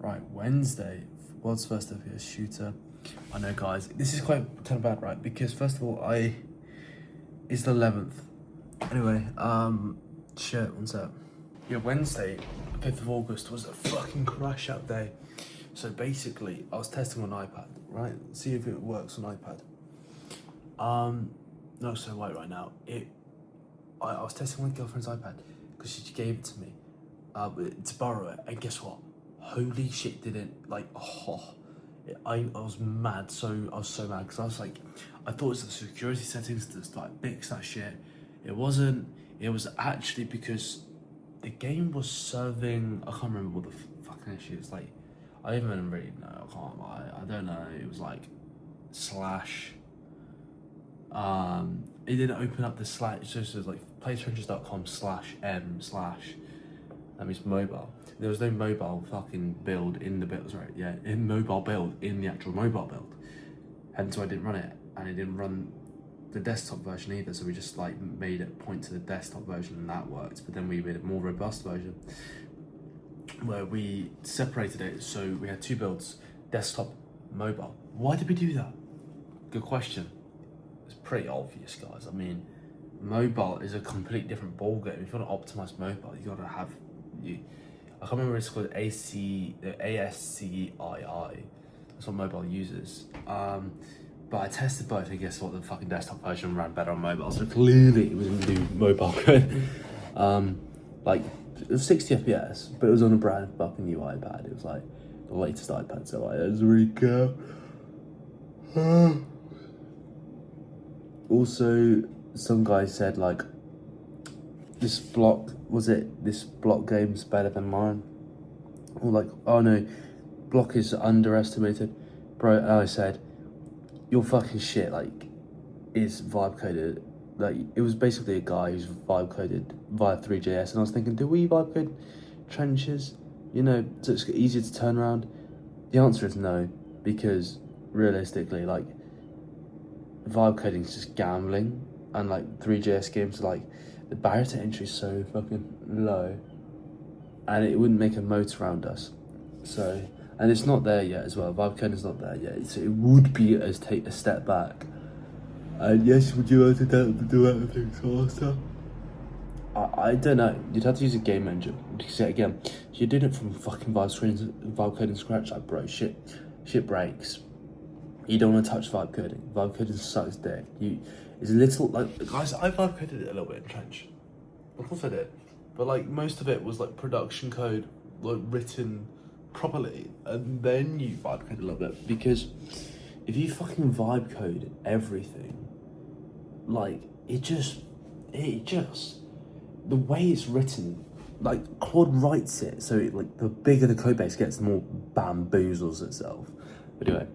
Right, Wednesday, world's first FPS shooter. I know, guys, this is quite kind of bad, right? Because first of all, it's the 11th. Anyway, shit, one sec. Yeah, Wednesday, 5th of August was a fucking crash out day. So basically, I was testing on iPad, right? See if it works on iPad. Not so white right now. I was testing my girlfriend's iPad because she gave it to me to borrow it, and guess what? Holy shit! I was mad. I was so mad because I was like, I thought it was the security settings that like fix that shit. It wasn't. It was actually because the game was serving. I can't remember what the fucking issue is. Like, I don't even really know. I can't lie. I don't know. It was like slash. It didn't open up the slash. So it was like playstrangers.com/m/ that means mobile. There was no mobile fucking build in the build, right? Yeah, in mobile build, in the actual mobile build. And so I didn't run it, and it didn't run the desktop version either. So we just like made it point to the desktop version, and that worked. But then we made a more robust version where we separated it. So we had two builds: desktop, mobile. Why did we do that? Good question. It's pretty obvious, guys. I mean, mobile is a complete different ballgame. If you want to optimize mobile, you gotta have I can't remember what it's called, ASCII. That's what mobile uses. But I tested both, and guess what? The fucking desktop version ran better on mobile. So clearly it was a new mobile code. Like it was 60 FPS, but it was on a brand fucking new iPad. It was like the latest iPad, so I was really good. Also, some guy said like this block game's better than mine, or like, oh no, block is underestimated, bro. And I said, you're fucking shit. Like, is vibe coded. Like, it was basically a guy who's vibe coded via 3JS, and I was thinking, do we vibe code trenches, so it's easier to turn around? The answer is no, because realistically, like, vibe coding is just gambling, and like 3JS games are like, the barrier to entry is so fucking low, and it wouldn't make a moat around us. So, and it's not there yet as well. Vibe coding's not there yet, so it would be take a step back. And yes, would you like to do everything faster? I don't know. You'd have to use a game engine. Because again, you're doing it from fucking vibe coding scratch. Like, bro, shit breaks. You don't want to touch vibe coding. Vibe coding sucks dick. It's a little, like, guys, I vibe coded it a little bit in Trench. Of course I did. But like, most of it was like production code, like written properly, and then you vibe code a little bit. Because if you fucking vibe code everything, like, it just, the way it's written, like, Claude writes it, so like, the bigger the code base gets, the more bamboozles itself. But anyway,